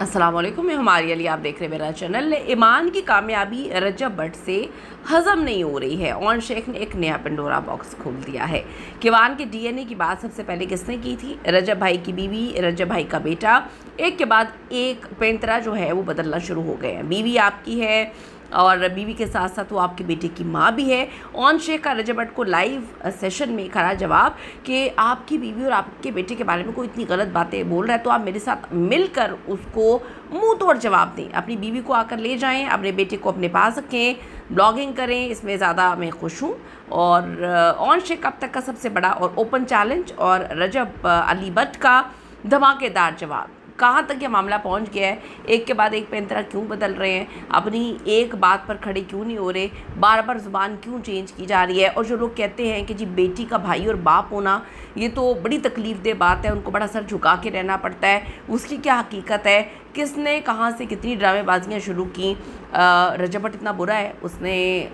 अस्सलाम वालेकुम, मैं हमारी अली, आप देख रहे हैं मेरा चैनल। ईमान की कामयाबी रजब भट्ट से हज़म नहीं हो रही है। ओन शेख ने एक नया पेंडोरा बॉक्स खोल दिया है। किवान के डीएनए की बात सबसे पहले किसने की थी? रजब भाई की बीवी, रजब भाई का बेटा। एक के बाद एक पेंतरा जो है वो बदलना शुरू हो गए हैं। बीवी आपकी है और बीवी के साथ साथ वो आपके बेटे की माँ भी है। ओन शेख का रजब भट्ट को लाइव सेशन में खड़ा जवाब कि आपकी बीवी और आपके बेटे के बारे में कोई इतनी गलत बातें बोल रहा है तो आप मेरे साथ मिलकर उसको मुंह तोड़ जवाब दें। अपनी बीवी को आकर ले जाएं, अपने बेटे को अपने पास रखें, ब्लॉगिंग करें, इसमें ज़्यादा मैं खुश हूँ। और ओन शेख अब तक का सबसे बड़ा और ओपन चैलेंज और रजब अली भट्ट का धमाकेदार जवाब। कहाँ तक ये मामला पहुँच गया है? एक के बाद एक पेंतरा क्यों बदल रहे हैं? अपनी एक बात पर खड़े क्यों नहीं हो रहे? बार बार ज़ुबान क्यों चेंज की जा रही है? और जो लोग कहते हैं कि जी बेटी का भाई और बाप होना ये तो बड़ी तकलीफ़देह बात है, उनको बड़ा सर झुका के रहना पड़ता है, उसकी क्या हकीकत है? किसने कहाँ से कितनी ड्रामेबाजियाँ शुरू की? रजब भट्ट इतना बुरा है, उसने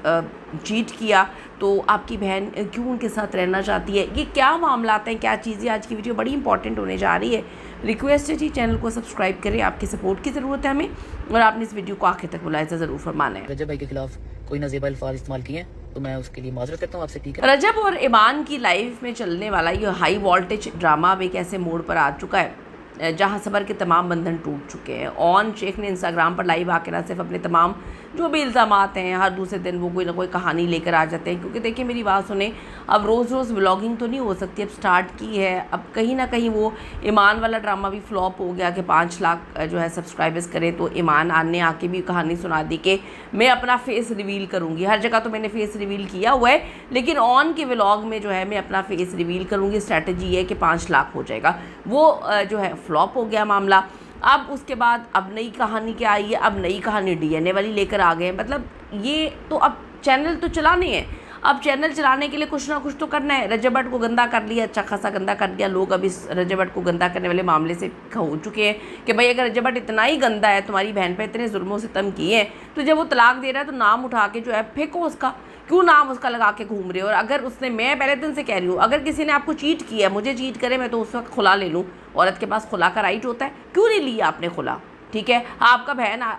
चीट किया तो आपकी बहन क्यों उनके साथ रहना चाहती है? ये क्या मामला आते हैं, क्या चीज़ें? आज की वीडियो बड़ी इंपॉर्टेंट होने जा रही है। रिक्वेस्ट है जी, चैनल को सब्सक्राइब करें, आपकी सपोर्ट की ज़रूरत है हमें, और आपने इस वीडियो को आखिर तक मुलाहिज़ा ज़रूर फरमाना है। रजब भाई के खिलाफ कोई नाज़ेबा अल्फाज इस्तेमाल किए हैं तो मैं उसके लिए माजरत करता हूँ आपसे, ठीक है। रजब और ईमान की लाइफ में चलने वाला ये हाई वोल्टेज ड्रामा अब एक ऐसे मोड़ पर आ चुका है जहां सबर के तमाम बंधन टूट चुके हैं। ओन शेख ने इंस्टाग्राम पर लाइव आकर ना सिर्फ अपने तमाम जो भी इल्ज़ामात हैं, हर दूसरे दिन वो कोई ना कोई कहानी लेकर आ जाते हैं। क्योंकि देखिए मेरी बात सुने, अब रोज़ रोज़ व्लॉगिंग तो नहीं हो सकती, अब स्टार्ट की है। अब कहीं ना कहीं वो ईमान वाला ड्रामा भी फ्लॉप हो गया कि 5 लाख जो है सब्सक्राइबर्स करें, तो ईमान ने आके भी कहानी सुना दी कि मैं अपना फेस रिवील करूँगी। हर जगह तो मैंने फेस रिवील किया हुआ है, लेकिन ऑन के व्लॉग में जो है मैं अपना फेस रिवील करूँगी। स्ट्रैटेजी है कि 5 लाख हो जाएगा, वो जो है फ्लॉप हो गया मामला। अब उसके बाद अब नई कहानी क्या आई है? अब नई कहानी डीएनए वाली लेकर आ गए। मतलब ये तो अब चैनल तो चलाने हैं, अब चैनल चलाने के लिए कुछ ना कुछ तो करना है। रजब भट्ट को गंदा कर लिया, अच्छा खासा गंदा कर दिया। लोग अब इस रजब भट्ट को गंदा करने वाले मामले से हो चुके हैं कि भाई अगर रजब भट्ट इतना ही गंदा है, तुम्हारी बहन पे इतने जुल्मों से तम किए हैं, तो जब वो तलाक दे रहा है तो नाम उठा के जो है फेंको उसका। क्यों नाम उसका लगा के घूम रहे हो? और अगर उसने, मैं पहले दिन से कह रही हूँ, अगर किसी ने आपको चीट किया, मुझे चीट करे, मैं तो उस वक्त खुला ले लूँ। औरत के पास खुला का राइट होता है, क्यों नहीं लिया आपने खुला? ठीक है, आपका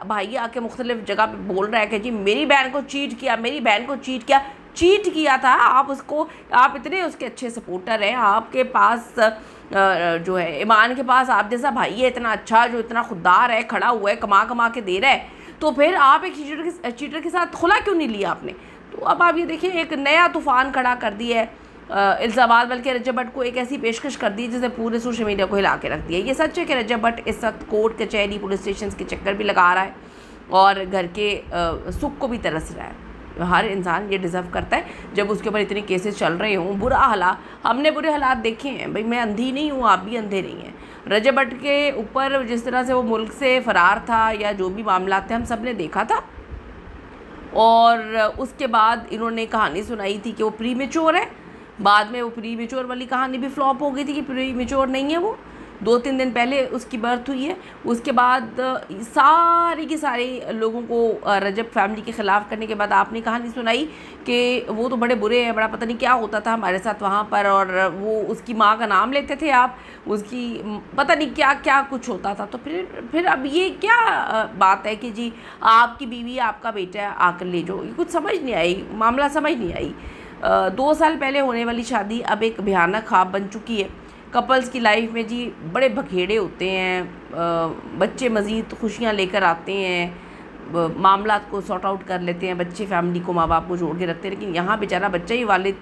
भाई आके मुख्तलिफ जगह पे बोल रहा है कि जी मेरी बहन को चीट किया, मेरी बहन को चीट किया। चीट किया था आप उसको, आप इतने उसके अच्छे सपोर्टर हैं, आपके पास जो है ईमान के पास आप जैसा भाई है, इतना अच्छा, जो इतना खुददार है, खड़ा हुआ है, कमा कमा के दे रहा है, तो फिर आप एक चीटर के साथ खुला क्यों नहीं लिया आपने? तो अब आप ये देखिए, एक नया तूफ़ान खड़ा कर दिया है इल्ज़ामात, बल्कि रजब भट्ट को एक ऐसी पेशकश कर दी जिसने पूरे सोशल मीडिया को हिला के रख दिया। ये सच है कि रजब भट्ट इस वक्त कोर्ट कचहरी पुलिस स्टेशन के चक्कर भी लगा रहा है और घर के सुख को भी तरस रहा है। हर इंसान ये डिज़र्व करता है जब उसके ऊपर इतने केसेस चल रहे हों। बुरा हालात, हमने बुरे हालात देखे हैं भाई, मैं अंधी नहीं हूँ, आप भी अंधे नहीं हैं। रजब भट्ट के ऊपर जिस तरह से वो मुल्क से फ़रार था या जो भी मामला थे हम सब ने देखा था, और उसके बाद इन्होंने कहानी सुनाई थी कि वो प्री मेच्योर है। बाद में वो प्री मेच्योर वाली कहानी भी फ्लॉप हो गई थी कि प्री मेच्योर नहीं है, वो 2-3 दिन पहले उसकी बर्थ हुई है। उसके बाद सारी की सारी लोगों को रजब फैमिली के ख़िलाफ़ करने के बाद आपने कहानी सुनाई कि वो तो बड़े बुरे हैं, बड़ा पता नहीं क्या होता था हमारे साथ वहाँ पर, और वो उसकी माँ का नाम लेते थे आप, उसकी पता नहीं क्या क्या कुछ होता था। तो फिर अब ये क्या बात है कि जी आपकी बीवी आपका बेटा आकर ले जाओ? ये कुछ समझ नहीं आई, मामला समझ नहीं आई। 2 साल पहले होने वाली शादी अब एक भयानक ख्वाब बन चुकी है। कपल्स की लाइफ में जी बड़े भखेड़े होते हैं, बच्चे मज़ीद खुशियाँ लेकर आते हैं, मामला को सॉर्ट आउट कर लेते हैं, बच्चे फैमिली को, माँ बाप को जोड़ के रखते हैं। लेकिन यहाँ बेचारा बच्चा ही वालिद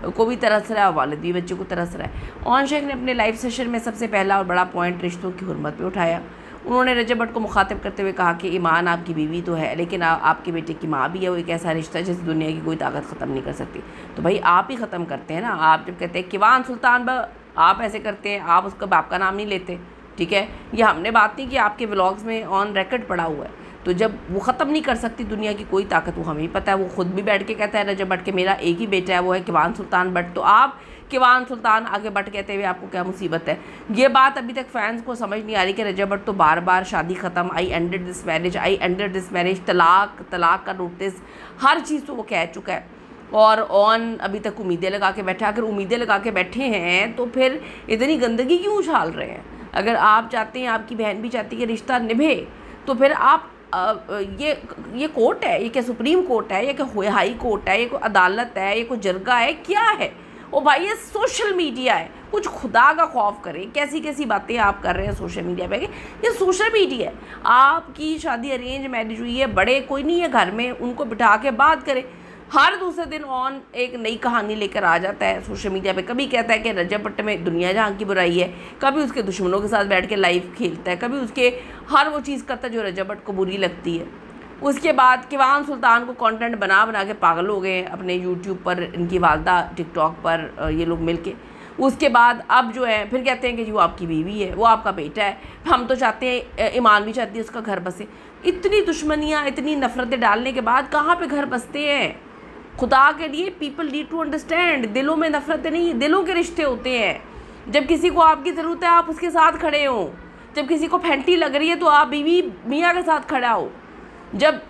को भी तरस रहा है, वालिद भी बच्चे को तरस रहा है। ओन शेख ने अपने लाइव सेशन में सबसे पहला और बड़ा पॉइंट रिश्तों की हुर्मत पे उठाया। उन्होंने रजब भट्ट को मुखातिब करते हुए कहा कि ईमान आपकी बीवी तो है, लेकिन आपके बेटे की माँ भी है। वो एक ऐसा रिश्ता है जिसे दुनिया की कोई ताकत ख़त्म नहीं कर सकती। तो भाई आप ही ख़त्म करते हैं ना। आप जब कहते हैं किवान सुल्तान आप ऐसे करते हैं, आप उसका बाप का नाम नहीं लेते, ठीक है। ये हमने बात नहीं कि आपके व्लॉग्स में ऑन रिकॉर्ड पड़ा हुआ है। तो जब वो ख़त्म नहीं कर सकती दुनिया की कोई ताकत, वो हमें ही पता है। वो ख़ुद भी बैठ के कहता है रजब भट्ट के मेरा एक ही बेटा है, वो है किवान सुल्तान भट्ट। तो आप किवान सुल्तान आगे भट्ट कहते हुए आपको क्या मुसीबत है? ये बात अभी तक फैंस को समझ नहीं आ रही कि रजब भट्ट तो बार बार शादी ख़त्म, I ended this marriage, I ended this marriage, तलाक का नोटिस, हर चीज़ तो वो कह चुका है। और ऑन अभी तक उम्मीदें लगा के बैठा है। अगर उम्मीदें लगा के बैठे हैं तो फिर इतनी गंदगी क्यों उछाल रहे हैं? अगर आप चाहते हैं, आपकी बहन भी चाहती है कि रिश्ता निभे, तो फिर आप ये कोर्ट है, ये क्या सुप्रीम कोर्ट है, ये क्या हाई कोर्ट है, ये कोई अदालत है, ये कोई जरगा है, क्या है? ओ भाई ये सोशल मीडिया है, कुछ खुदा का खौफ करें। कैसी कैसी बातें आप कर रहे हैं सोशल मीडिया पे, ये सोशल मीडिया है। आपकी शादी अरेंज मैरिज हुई है, बड़े कोई नहीं है घर में, उनको बिठा के बात करें। हर दूसरे दिन ऑन एक नई कहानी लेकर आ जाता है सोशल मीडिया पे। कभी कहता है कि रजब भट्ट में दुनिया जहाँ की बुराई है, कभी उसके दुश्मनों के साथ बैठ के लाइव खेलता है, कभी उसके हर वो चीज़ करता है जो रजब भट्ट को बुरी लगती है। उसके बाद किवान सुल्तान को कंटेंट बना बना के पागल हो गए अपने यूट्यूब पर, इनकी वालदा टिकटॉक पर ये लोग मिलके। उसके बाद अब जो है फिर कहते हैं कि जी वो आपकी बीवी है, वो आपका बेटा है, हम तो चाहते हैं, ईमान भी चाहती है उसका घर बसे। इतनी दुश्मनियाँ, इतनी नफरतें डालने के बाद कहाँ पे घर बसते हैं? खुदा के लिए पीपल नीड टू अंडरस्टैंड, दिलों में नफरतें नहीं, दिलों के रिश्ते होते हैं। जब किसी को आपकी ज़रूरत है आप उसके साथ खड़े हो, जब किसी को फैंटी लग रही है तो आप बीवी मियाँ के साथ खड़ा हो, जब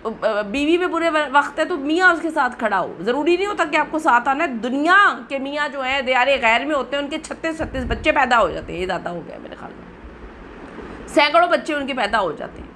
बीवी में बुरे वक्त है तो मियाँ उसके साथ खड़ा हो। ज़रूरी नहीं होता कि आपको साथ आना है। दुनिया के मियाँ जो हैं दियारे गैर में होते हैं, उनके 36 बच्चे पैदा हो जाते हैं, ये ज़्यादा हो गया मेरे ख्याल में, सैकड़ों बच्चे उनके पैदा हो जाते हैं।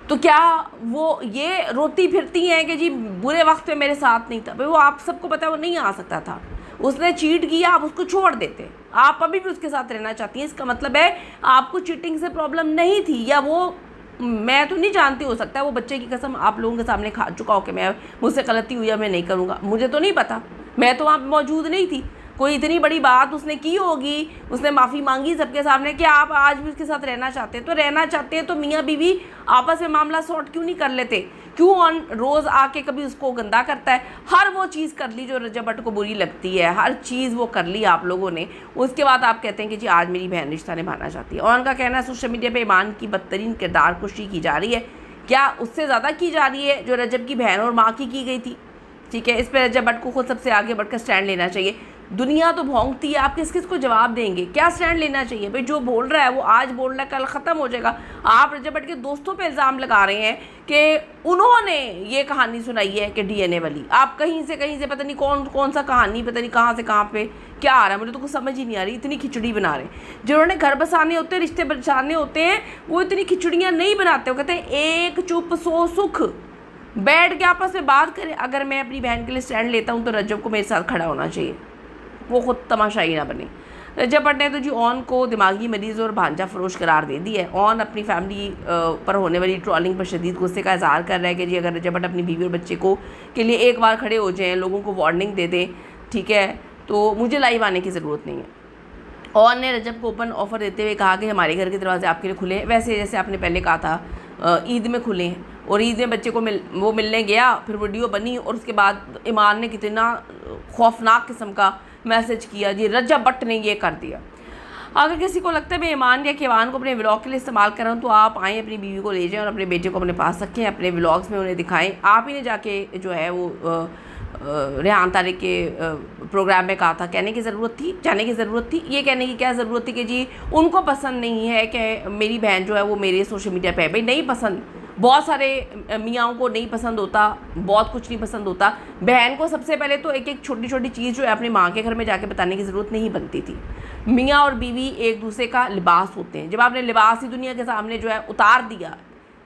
तो क्या वो ये रोती फिरती हैं कि जी बुरे वक्त में मेरे साथ नहीं था? भाई वो आप सबको पता है वो नहीं आ सकता था, उसने चीट किया, आप उसको छोड़ देते, आप अभी भी उसके साथ रहना चाहती हैं। इसका मतलब है आपको चीटिंग से प्रॉब्लम नहीं थी, या वो, मैं तो नहीं जानती, हो सकता है वो बच्चे की कसम आप लोगों के सामने खा चुका हो कि मैं, मुझसे गलती हुई है, मैं नहीं करूँगा। मुझे तो नहीं पता, मैं तो वहाँ मौजूद नहीं थी। कोई इतनी बड़ी बात उसने की होगी, उसने माफ़ी मांगी सबके सामने कि आप आज भी उसके साथ रहना चाहते हैं। तो रहना चाहते हैं तो मियाँ बीवी आपस में मामला सॉर्ट क्यों नहीं कर लेते? क्यों ऑन रोज़ आके कभी उसको गंदा करता है? हर वो चीज़ कर ली जो रजब भट्ट को बुरी लगती है, हर चीज़ वो कर ली आप लोगों ने। उसके बाद आप कहते हैं कि जी आज मेरी बहन रिश्ता निभाना चाहती है। और उनका कहना है सोशल मीडिया पर ईमान की बदतरीन किरदार कुशी की जा रही है। क्या उससे ज़्यादा की जा रही है जो रजब की बहन और माँ की गई थी? ठीक है, इस पर रजब भट्ट को खुद सबसे आगे बढ़कर स्टैंड लेना चाहिए। दुनिया तो भौंकती है, आप किस किस को जवाब देंगे? क्या स्टैंड लेना चाहिए? भाई जो बोल रहा है वो आज बोल रहा है, कल ख़त्म हो जाएगा। आप रजब भट्ट के दोस्तों पे इल्ज़ाम लगा रहे हैं कि उन्होंने ये कहानी सुनाई है कि डीएनए वाली। आप कहीं से पता नहीं कौन सा कहानी, पता नहीं कहाँ से कहाँ पे क्या आ रहा है, मुझे तो कुछ समझ ही नहीं आ रही। इतनी खिचड़ी बना रहे हैं जिन्होंने घर बसाने होते हैं, रिश्ते बचाने होते हैं, वो इतनी खिचड़ियाँ नहीं बनाते। वो कहते हैं एक चुप सो सुख, बैठ के आपस में बात करें। अगर मैं अपनी बहन के लिए स्टैंड लेता हूँ तो रजब को मेरे साथ खड़ा होना चाहिए, वो खुद तमाशाई ना बने। रजब भट्ट ने तो जी ऑन को दिमागी मरीज़ और भांजा फरोश करार दे दी है। ऑन अपनी फैमिली पर होने वाली ट्रोलिंग पर शदीद गुस्से का इजहार कर रहा है कि जी अगर रजब भट्ट अपनी बीवी और बच्चे को के लिए एक बार खड़े हो जाएँ, लोगों को वार्निंग दे दें, ठीक है, तो मुझे लाइव आने की ज़रूरत नहीं है। ऑन ने रजब को ओपन ऑफ़र देते हुए कहा कि हमारे घर के दरवाजे आपके लिए खुले हैं, वैसे जैसे आपने पहले कहा था ईद में खुले हैं। और ईद में बच्चे को वो मिलने गया, फिर वीडियो बनी और उसके बाद ईमान ने कितना खौफनाक किस्म का मैसेज किया, जी रजब भट्ट ने ये कर दिया। अगर किसी को लगता है मैं ईमान या किवान को अपने व्लॉग के लिए इस्तेमाल कर रहा हूँ तो आप आएँ, अपनी बीवी को ले जाएँ और अपने बेटे को अपने पास रखें, अपने व्लॉग्स में उन्हें दिखाएं। आप ही ने जाके जो है वो रेहान तारिक के प्रोग्राम में कहा था, कहने की ज़रूरत थी, जाने की ज़रूरत थी, ये कहने की क्या ज़रूरत थी कि जी उनको पसंद नहीं है कि मेरी बहन जो है वो मेरे सोशल मीडिया पे है। भाई नहीं पसंद, बहुत सारे मियाँओं को नहीं पसंद होता, बहुत कुछ नहीं पसंद होता। बहन को सबसे पहले तो एक एक छोटी छोटी चीज़ जो है अपनी माँ के घर में जाके बताने की ज़रूरत नहीं बनती थी। मियाँ और बीवी एक दूसरे का लिबास होते हैं। जब आपने लिबास ही दुनिया के सामने जो है उतार दिया,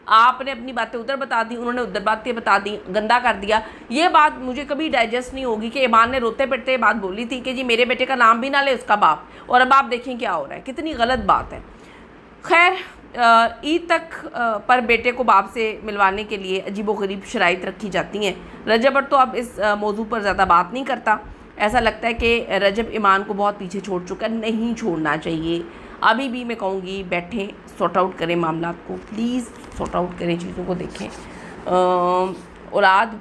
आपने अपनी बातें उधर बता दी, उन्होंने उधर बातें बता दी, गंदा कर दिया। ये बात मुझे कभी डाइजेस्ट नहीं होगी कि ईमान ने रोते पिटते बात बोली थी कि जी मेरे बेटे का नाम भी ना ले उसका बाप, और अब आप देखें क्या हो रहा है, कितनी गलत बात है। खैर ईद तक पर बेटे को बाप से मिलवाने के लिए अजीबोगरीब शराइत रखी जाती हैं। रजब भट्ट तो अब इस मौजू पर ज़्यादा बात नहीं करता। ऐसा लगता है कि रजब ईमान को बहुत पीछे छोड़ चुका, नहीं छोड़ना चाहिए। अभी भी मैं कहूँगी बैठें, सॉर्ट आउट करें मामला को, प्लीज़ सॉर्ट आउट करें, चीज़ों को देखें। औलाद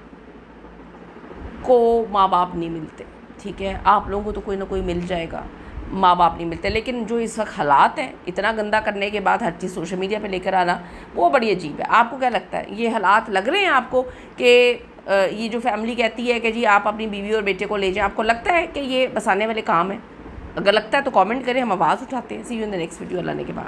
को माँ बाप नहीं मिलते, ठीक है, आप लोगों को तो कोई ना कोई मिल जाएगा, माँ बाप नहीं मिलते। लेकिन जो इस वक्त हालात हैं, इतना गंदा करने के बाद हर चीज़ सोशल मीडिया पे लेकर आना, वो बड़ी अजीब है। आपको क्या लगता है, ये हालात लग रहे हैं आपको कि ये जो फैमिली कहती है कि जी आप अपनी बीवी और बेटे को ले जाएं, आपको लगता है कि ये बसाने वाले काम है? अगर लगता है तो कमेंट करें, हम आवाज़ उठाते हैं। See you in the next video. अल्लाह ने के बाद।